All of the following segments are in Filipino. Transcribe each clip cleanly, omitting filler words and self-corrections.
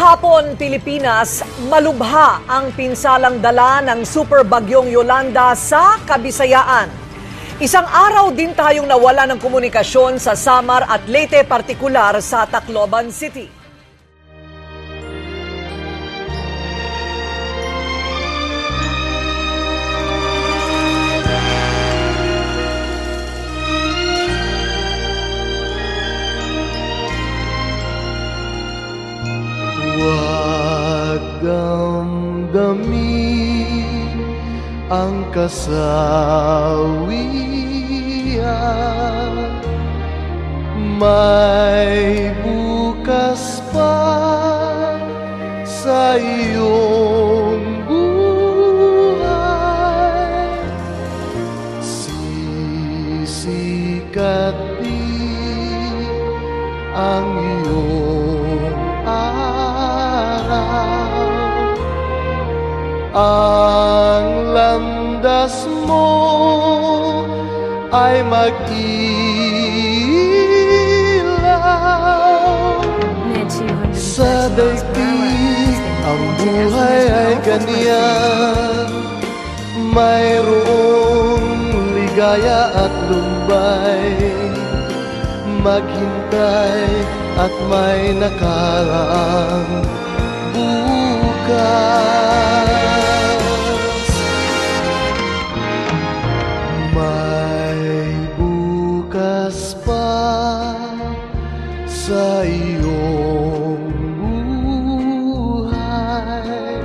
Kahapon, Pilipinas, malubha ang pinsalang dala ng Super Bagyong Yolanda sa Kabisayaan. Isang araw din tayong nawala ng komunikasyon sa Samar at Leyte, partikular sa Tacloban City. Huwag damdamin ang kasawian, may bukas pa sa iyong buhay. Sisikat din ang iyong ang landas mo ay mag-ilaw. Sa daigdig ang buhay ay ganyan, mayroong ligaya at lumbay, maghintay at may nakaraang bukas. May bukas pa sa iyong buhay,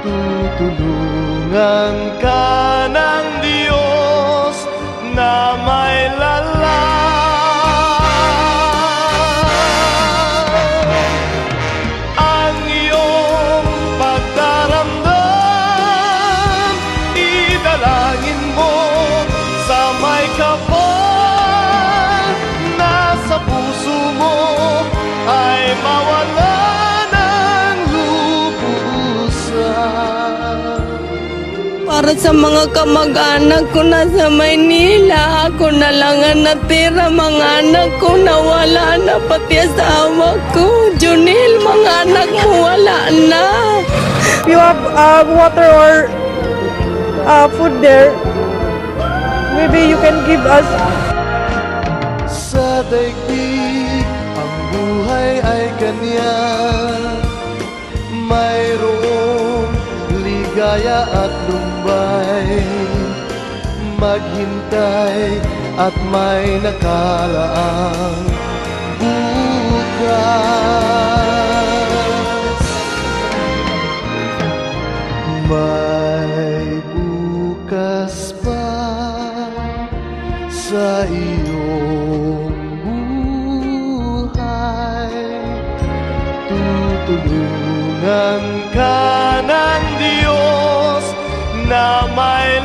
tutulungan ka ng Diyos na may para sa mga kamag-anak ko na sa Maynila. Ako na lang ang natira, mga anak ko nawala na, pati asawa ko. Junil, mga anak mo wala na. You have water or food there, maybe you can give us. Sa daigdig ang buhay ay ganyan, mayroong ligaya at lumbay, maghintay at may nakaraang bukas. May bukas pa sa iyong buhay, tutulungan ka ng Diyos na may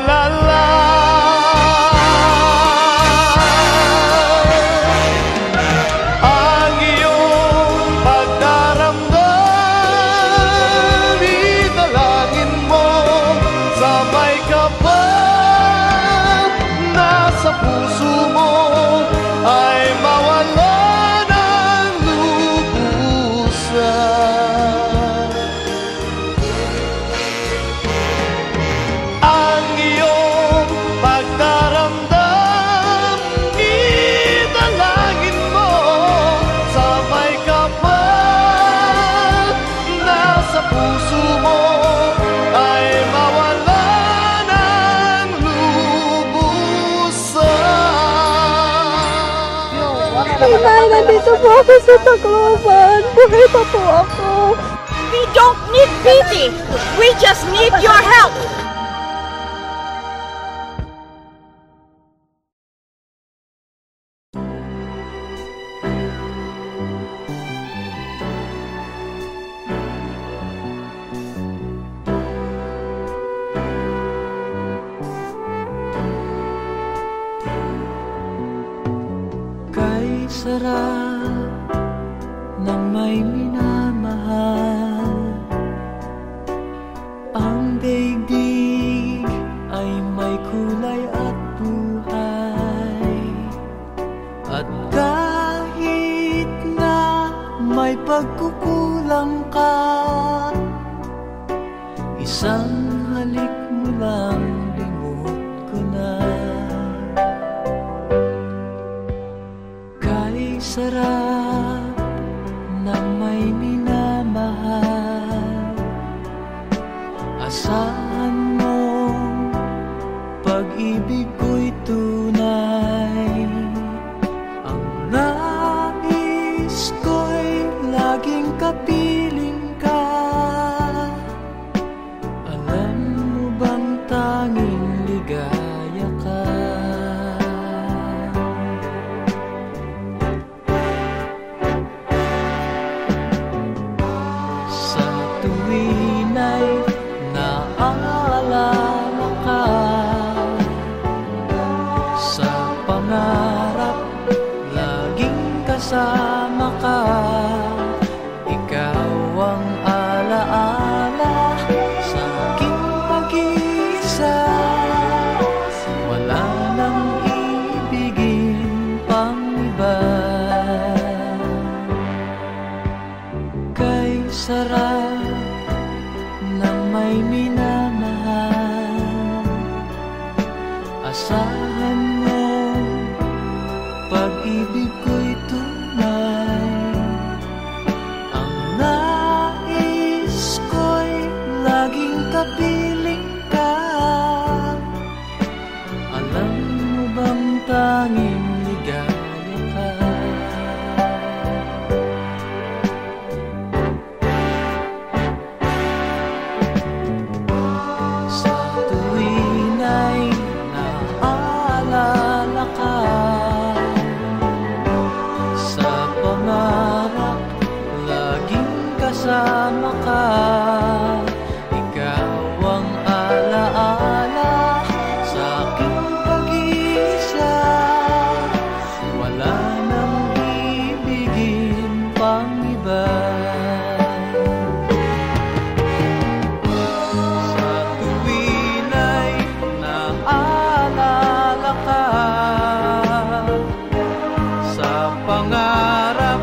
ang iyong pagdaramdam. Idalangin mo sa may kapal na sa puso mo ay mawala ng lubusan. Ang iyong pagdaramdam, idalangin mo sa may kapal na sa puso mo ay mawala ng lubusan. Nay, nandito po ako sa Tacloban. Buhay pa po ako. We don't need pity. We just need your help. Kay sarap ng may minamahal, ang daigdig ay may kulay at buhay. At kahit na may pagkukulang, kulang ka, isang halik mo lang limot ko na. Kay sarap ng may minamahal, asahan mo pag-ibig ko'y tunay. Ang nais ko'y laging kapiling ka. Alam mo bang tanging ligaya ka? Sa tuwin ay naaalala ka, sa pangarap laging kasama ka. Ikaw ang alaala sa aking pag-iisa. Wala nang ibigin pang iba. Kay sarap ng may minamahal, asahan mo pag-ibig ko'y tunay. Ang nais ko'y laging kapiling ka. Alam mo bang tanging ligaya ka? Sa tuwin ay naaalala ka, sa pangarap laging kasama ka. Ikaw ang alaala sa aking pag-iisa. Wala nang ibigin pang iba. Sa tuwin ay naaalala ka, sa pangarap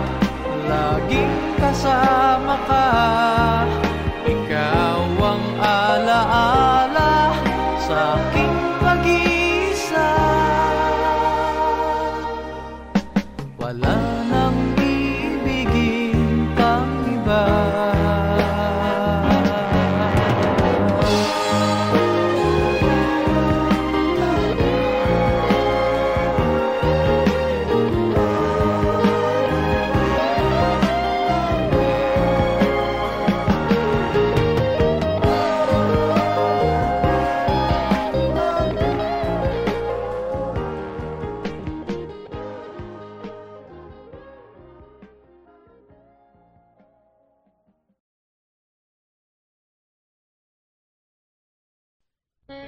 laging kasama ka. Ikaw ang alaala sa aking pag-iisa. Wala nang ibigin pang iba.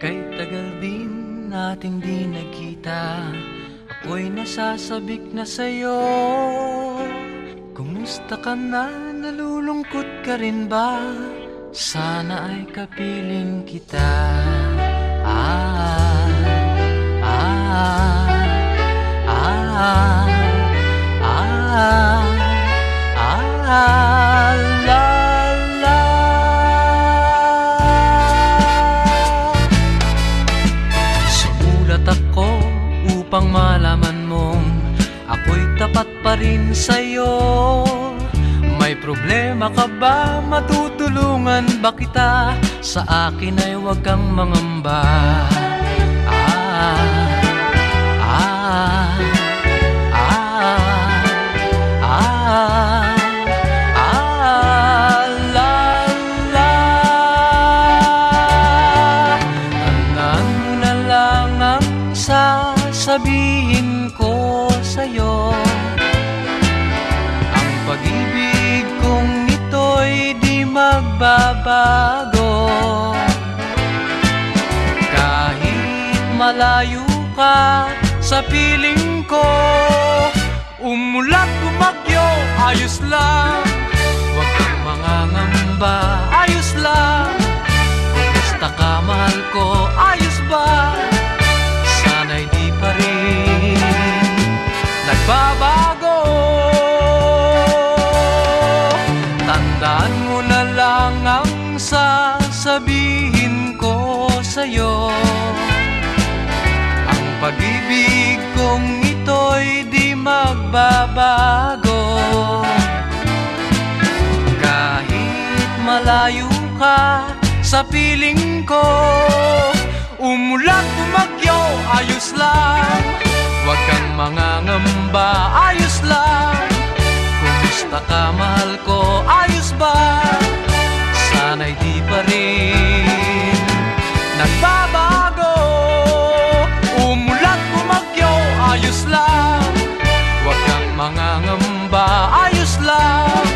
Kay tagal din nating di nagkita, ako'y nasasabik na sa'yo. Kumusta ka na? Nalulungkot ka rin ba? Sana ay kapiling kita. Sumulat ako upang malaman mong ako'y tapat pa rin sa'yo. May problema ka ba? Matutulungan ba kita? Sa akin ay huwag kang mangamba. Tandaan mo na lang ang sasabihin ko sa'yo. Ang pag-ibig kong ito'y di magbabago. Kahit malayo ka sa piling ko, umulat bumagyo, ayos lang. Huwag kang mangangamba, ayos lang. Kumusta ka, mahal ko, ayos ba? Sana'y di pa rin nagbabago. Tanda sa piling ko. Umulan, bumagyo, ayos lang. Huwag kang mangangamba, ayos lang. Kumusta ka, mahal ko, ayos ba? Sana'y di pa rin nagbabago. Umulan, bumagyo, ayos lang. Huwag kang mangangamba, ayos lang.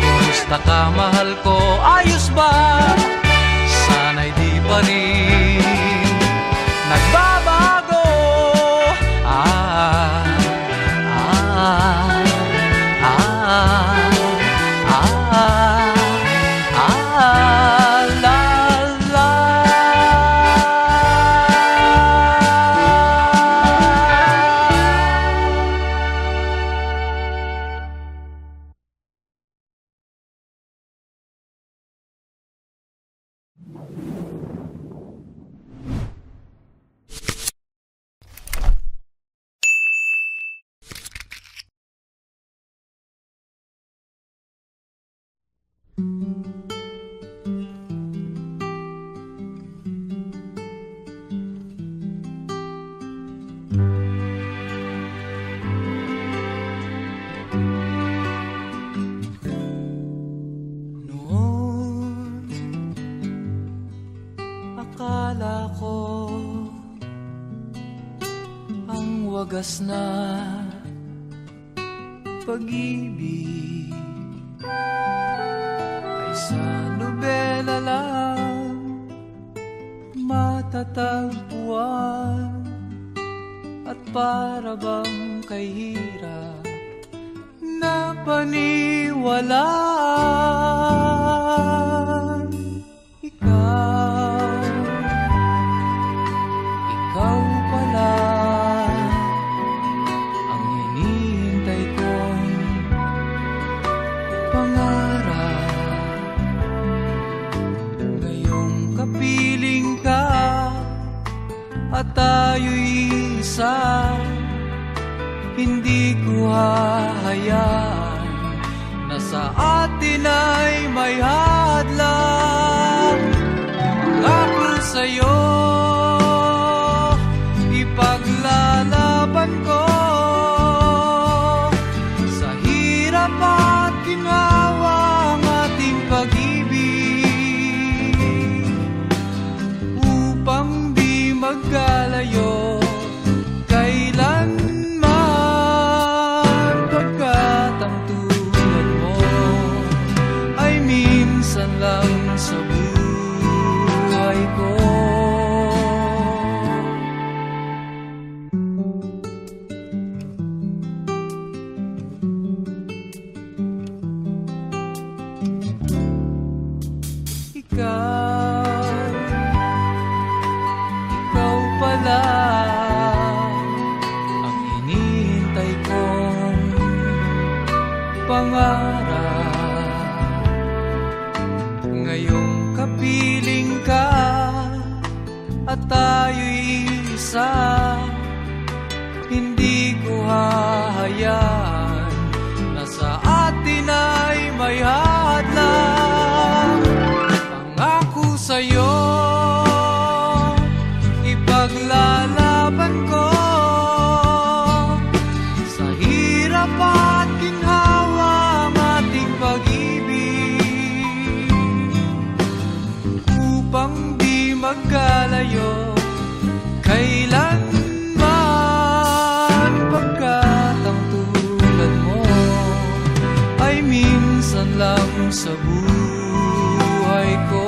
Kumusta ka, mahal ko, ayos ba? Sana'y di pa rin nagbabago. Akala ko ang wagas na pag-ibig ay sa nobela lang matatagpuan, at para bang kahirap na paniwalaan. Ikaw pala ang hinihintay kong pangarap. Ngayong kapiling ka at tayo'y isa, hindi ko hahayaan na sa atin ay may hadlang. Pangako sa'yo, ipaglalaban ko sa hirap at ginhawa ang ating pag-ibig, upang di magkalayo kailanman, pagkat ang tulad mo ay minsan lang sa buhay ko. Ikaw pala ang hinihintay kong pangarap. Ngayong kapiling ka at tayo'y isa, hindi ko hahayaan na sa atin ay may hadlang. Pangako sa'yo, ipaglalaban ko sa hirap at ginhawa ang ating pag-ibig, upang di magkalayo kailanman, pagkat ang tulad mo ay minsan lang sa buhay ko.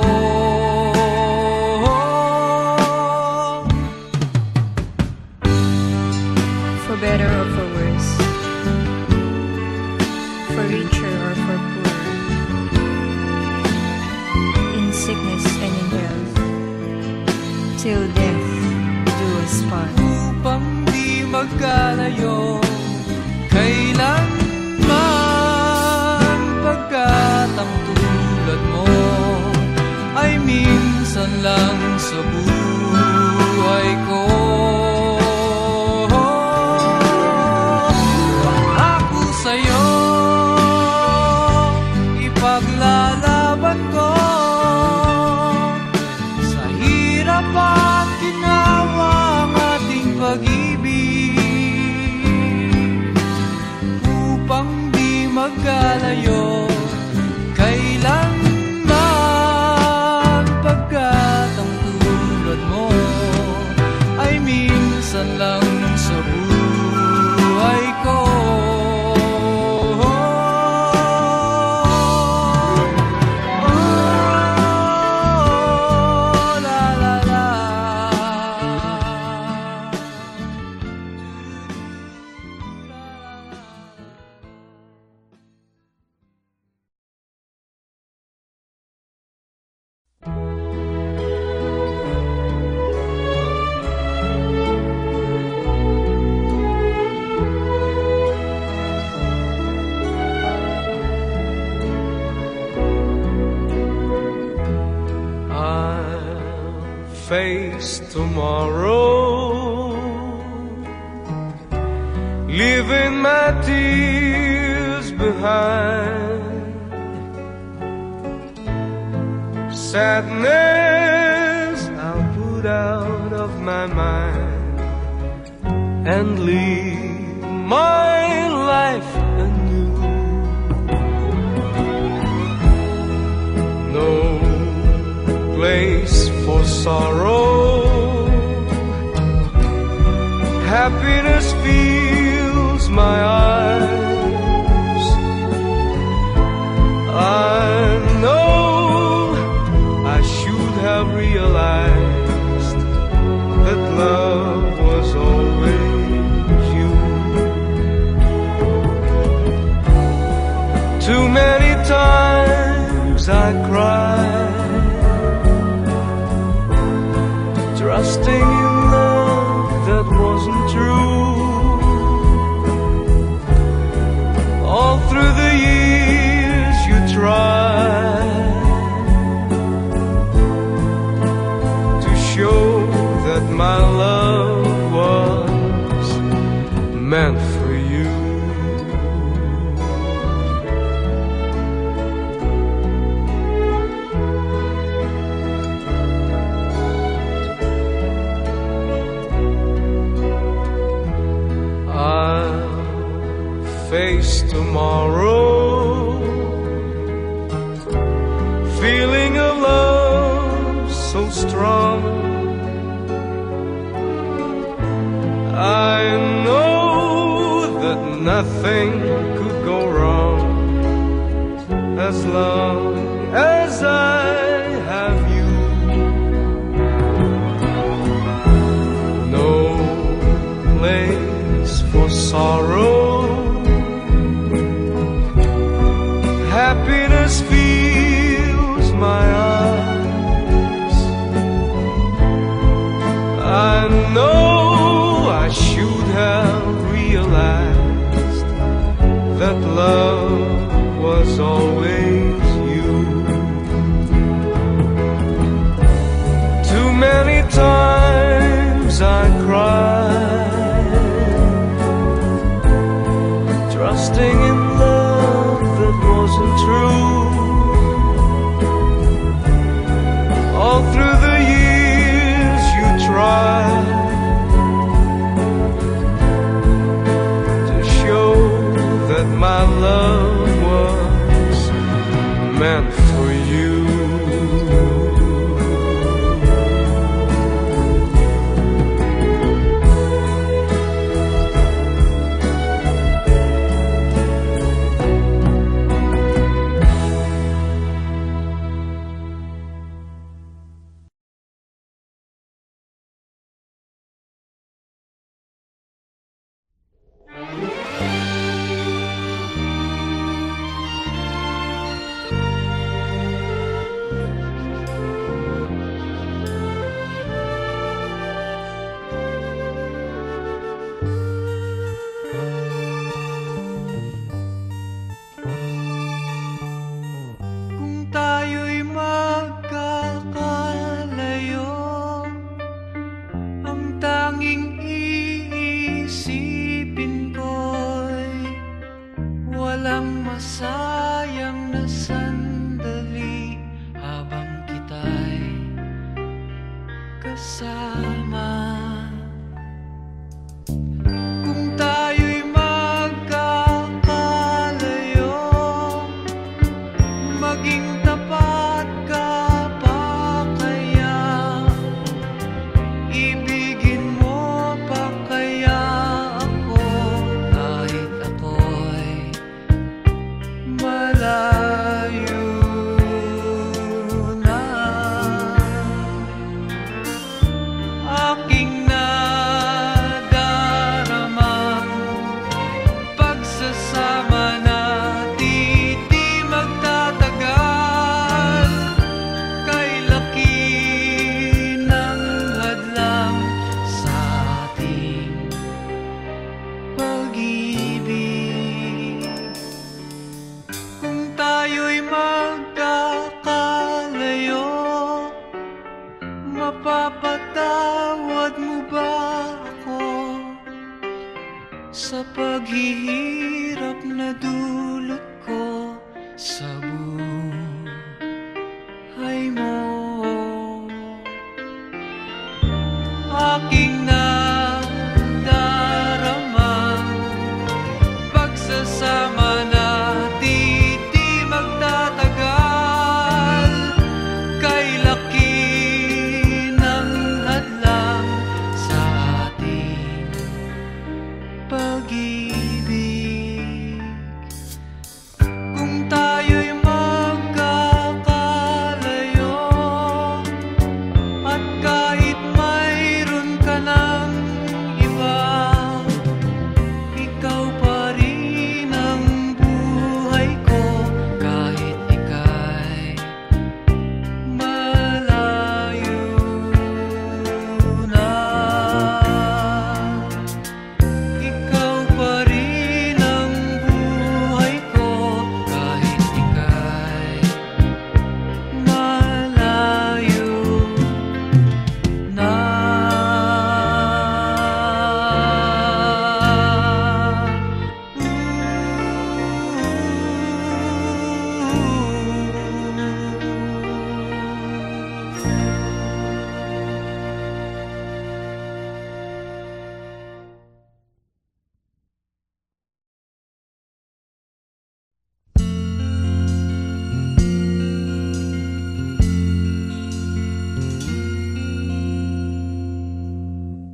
For better or for worse, for richer or for poor, in sickness and in health, till death do us part. Upang di magkalayo kailanman, pagkat ang tulad mo ay minsan lang sa buhay ko. Pangako sa'yo, ipaglalaban ko minsan lang sa buhay ko. Face tomorrow, leaving my tears behind. Sadness I'll put out of my mind and live my life anew. No place for sorrow, happiness fills my eyes. I know I should have realized that love was always you. Too many times I cried, trusting in love that wasn't true. All through the years you tried to show that my love was meant for you. Face tomorrow, feeling a love so strong. I know that nothing could go wrong as long as I have you. No place for sorrow, happiness fills my eyes. I know I should have realized that love was always you. Too many times I cried, trusting in love that wasn't true. All through the years you tried to show that my love was meant for you. Masayang na sandali habang kita'y kasama. Kung tayo'y magkakalayo, maging tapat ka pa kaya? Ibigin mo pa sa paghihirap na dulot ko sa buhay mo. Aking nadarama, pagsasama natin di magtatagal. Kay laki ng hadlang sa ating pag-ibig. Kung tayo'y magkakalayo at kahit mayroon ka ng iba, ikaw pa rin ang buhay ko kahit ika'y malayo na. Ikaw pa rin ang buhay ko kahit ika'y malayo na.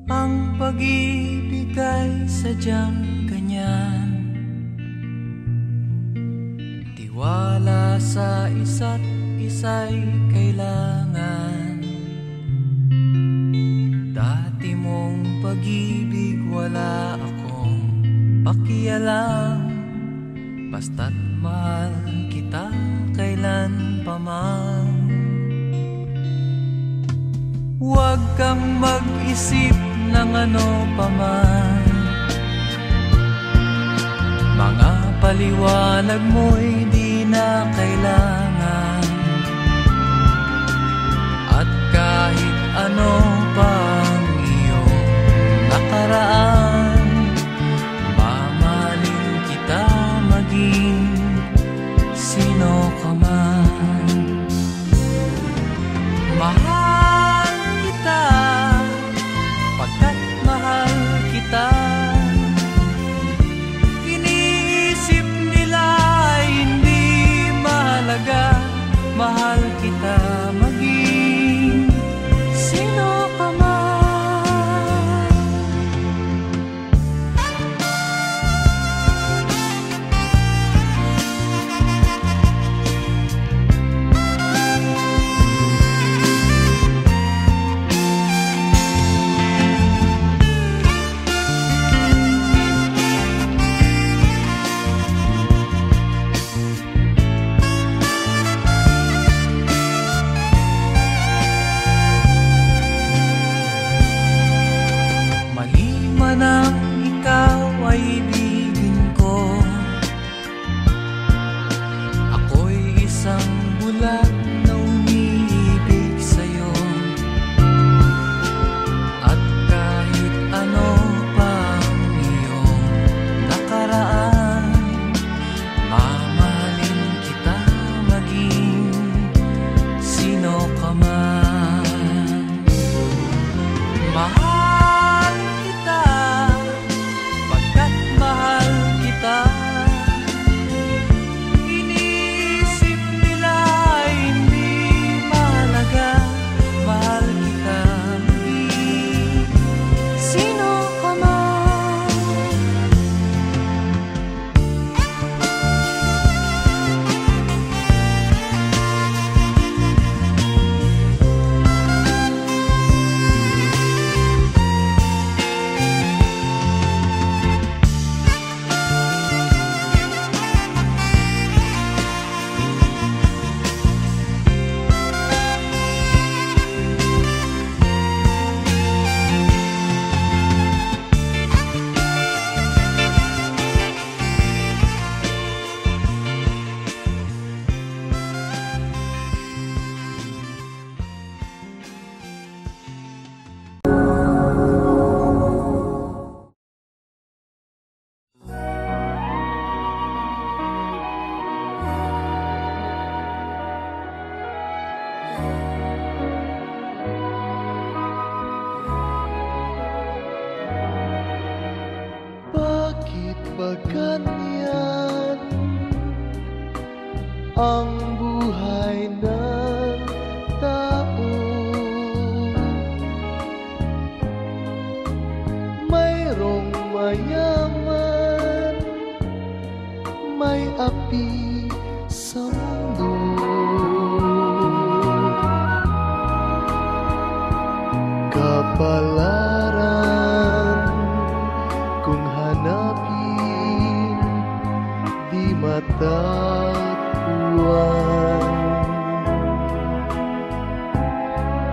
Ang pag-ibig ay sadyang ganyan, tiwala sa isa't isa'y kailangan. Dati mong pag-ibig wala akong pakialam, basta't mahal kita kailan pa man. Huwag kang mag-isip ng ano pa man, mga paliwanag mo'y di na kailangan. At kahit ano pang iyong nakaraan, mamahalin kita maging sino ka man. Mahal kita pagkat mahal kita. Iniisip nila hindi mahalaga, mahal kita maging sino ka man. ba ganyan ang buhay ng tao? Mayroong mayaman, may api sa mundo. Kapalaran kung hanapin, di matatagpuan.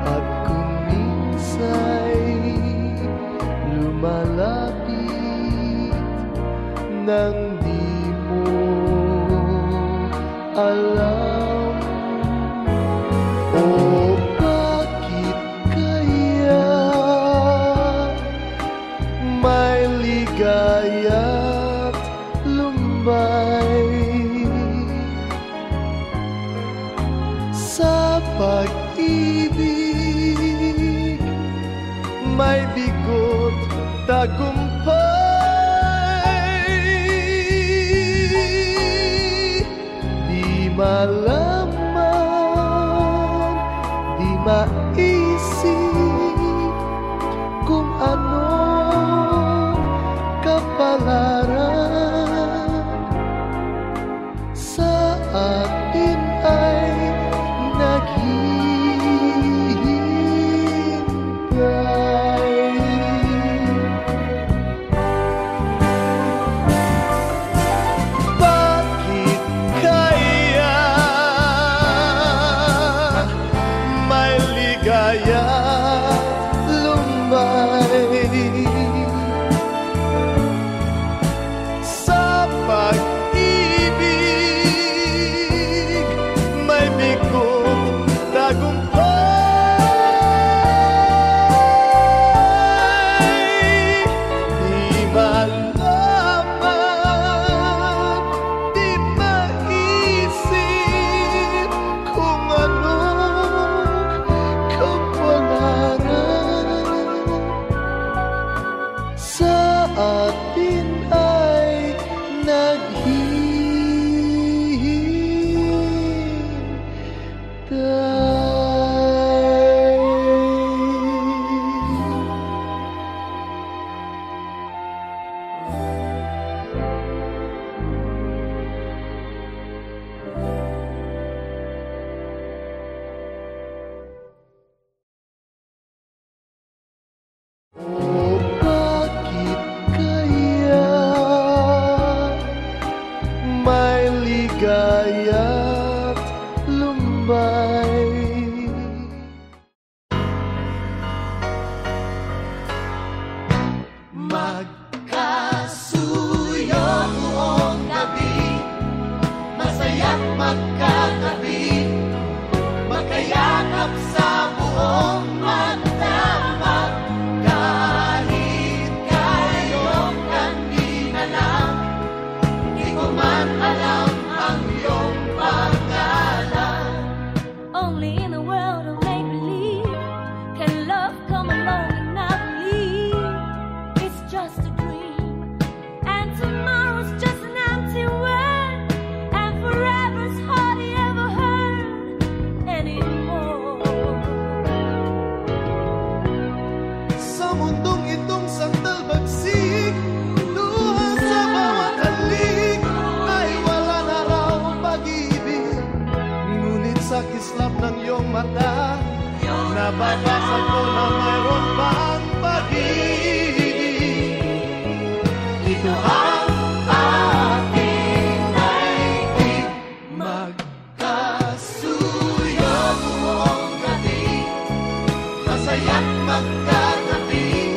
At kung minsa'y lumalapit nang di mo alam, o bakit kaya may ligaya't lumbay sa pag-ibig, may bigot tagumpay. Di malaman, di maisip kung ano kapalaran sa atin ay naghihintay. Bakit kaya may ligaya lumbay sa pag-ibig, may bigot tagumpay. Di malaman, di maisip kung anong kapalaran sa atin ay naghihintay. O bakit kaya may ligaya't lumbay? Magkasuyo buong gabi, masaya't magkatabi, magkayakap sa buong magdamag. Kahit kayong kanina lang, di ko man alam ang iyong pangalan. Only in a world of make-believe can love come along and not believe it's just a dream. And tomorrow's just an empty word, and forever's hardly ever heard anymore. Sa mundong itong sandal bagsik, luha sa bawat halik, ay wala na raw pag-ibig. Ngunit sa kislap ng iyong mata, nababasa ko na mayroon pang pag-ibig. Ito ang ating naibig. Magkasuyo buong gabi, masaya't magkatabi,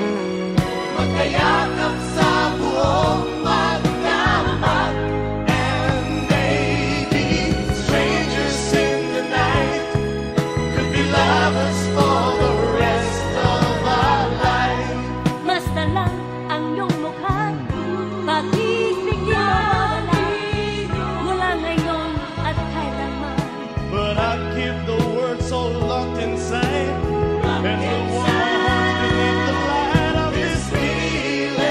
magkayakap sa buong magdamag. And maybe strangers in the night could be lovers for the rest of our life. Basta lang ang iyong mukha, pag-ibig di mawawala, mula ngayon at kailanman. But I keep the words so locked inside, and the warmth beneath the light of this feeling.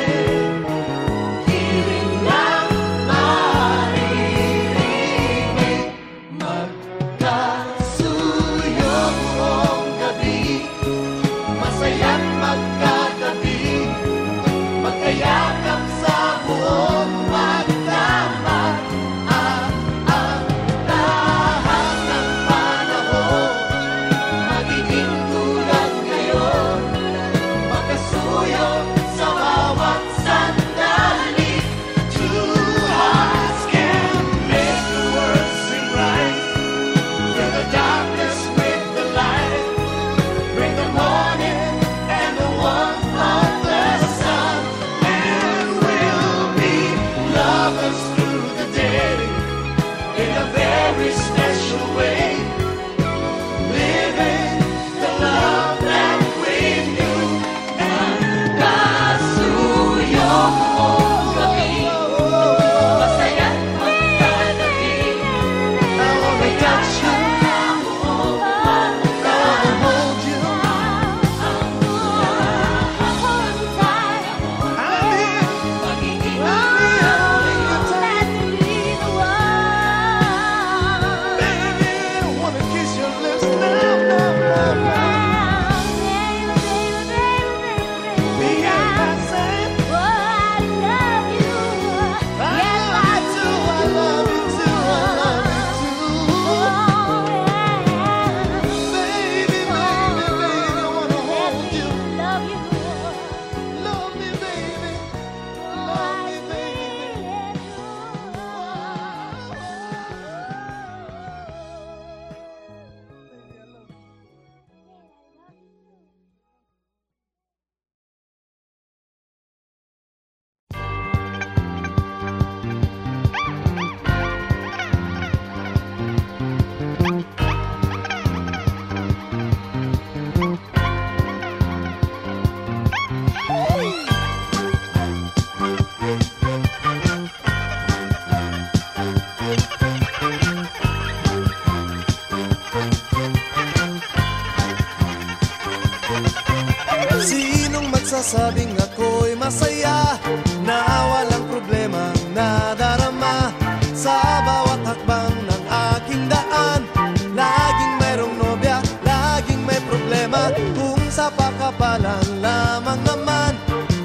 ako'y masaya na walang problemang nadarama sa bawat hakbang ng aking daan. Laging mayroong nobya, laging may problema, kung sa pakapalan lamang naman.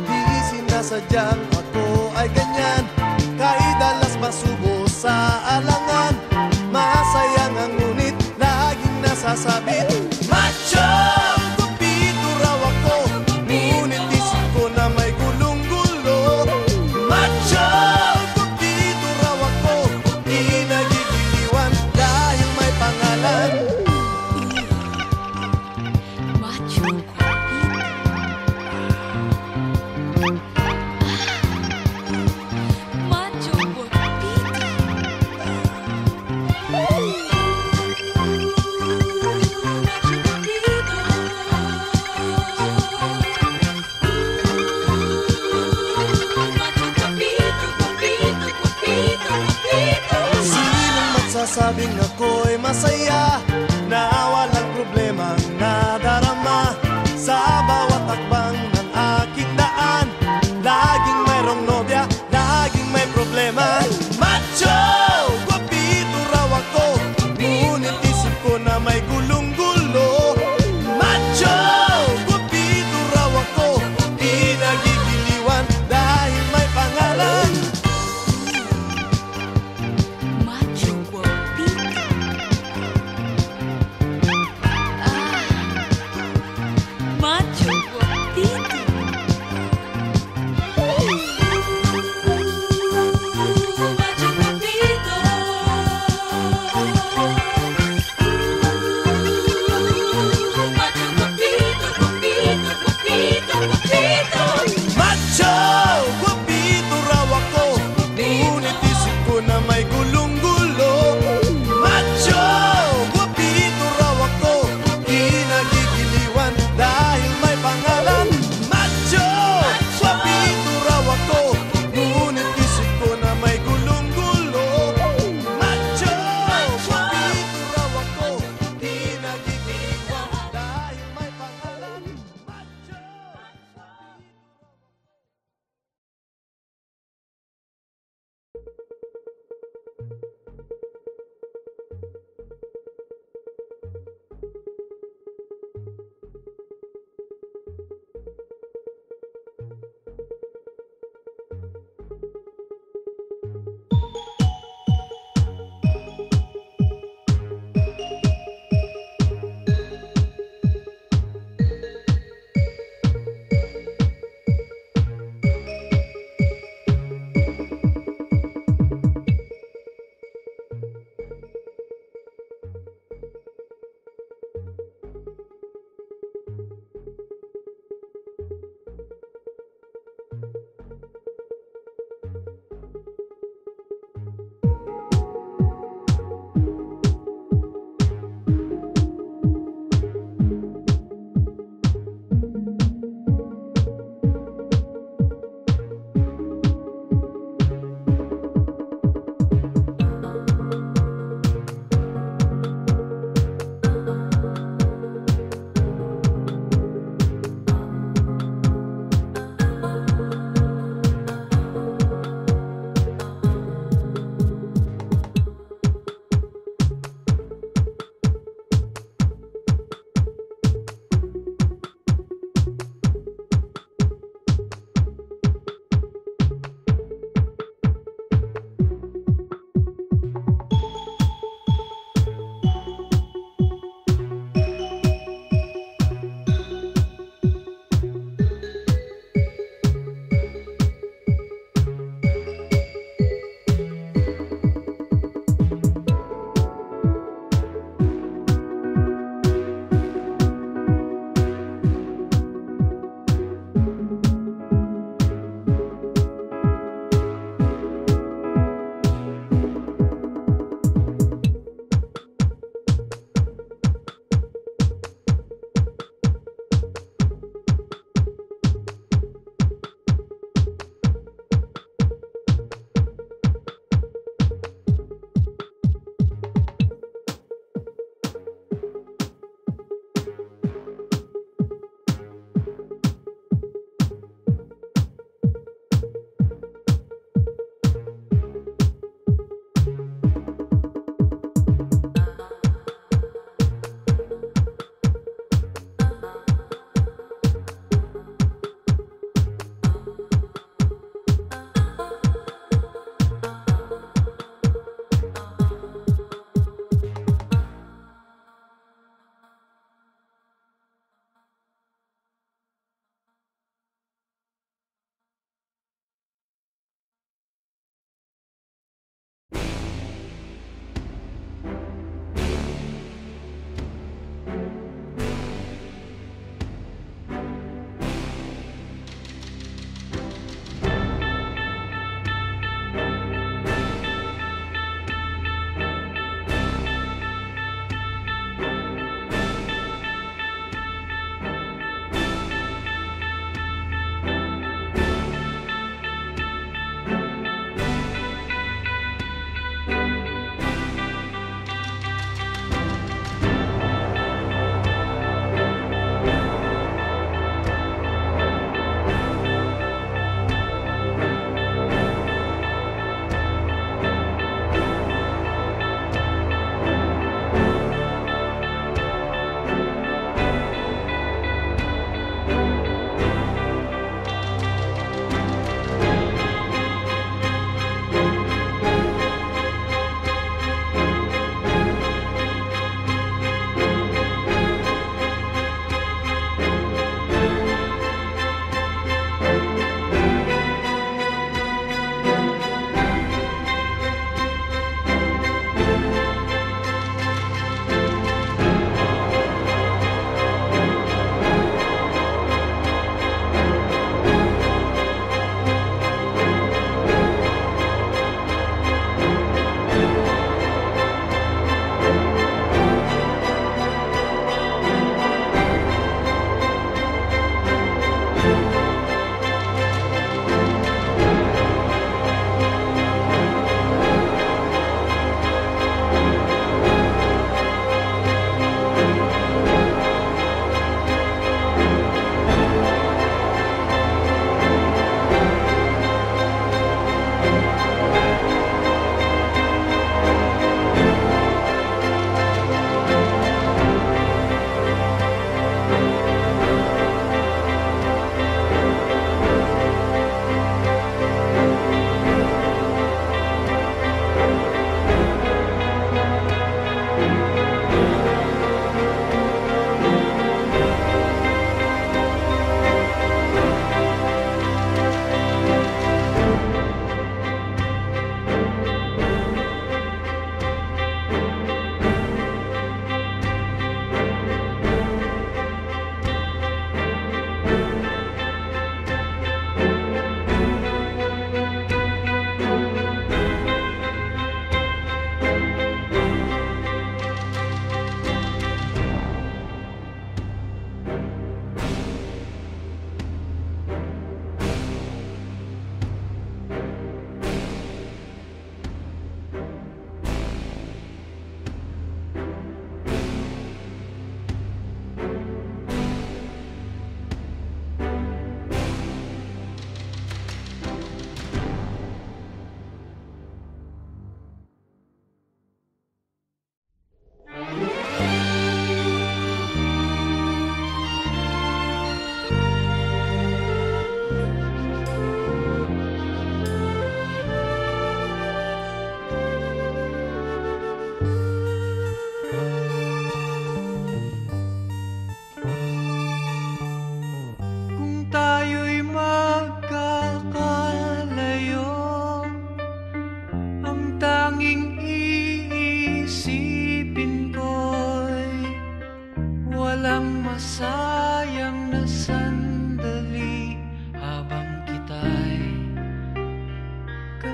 Di sinasadyang ako ay ganyan, kahit dalas masubo sa alangan. Masayang ang ngunit laging nasasabit, macho! Kupito raw ako, ngunit isip ko na may gulong-gulo. Macho! Kupito raw ako, di nagigiliwan dahil may pangalan. Macho Macho Sinong magsasabing ako'y masaya na walang problemang nadarama sa bawat hakbang ng aking daan. Laging mayroong nobya, laging may problema. Macho! Guwapito raw ako, ngunit isip ko na may gulong-gulo. Macho! Guwapito raw ako, di nagigiliwan dahil may pangalan. Macho guapito.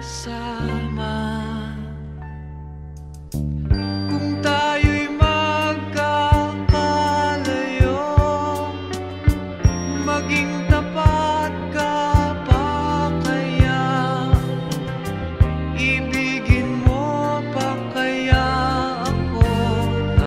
kasama.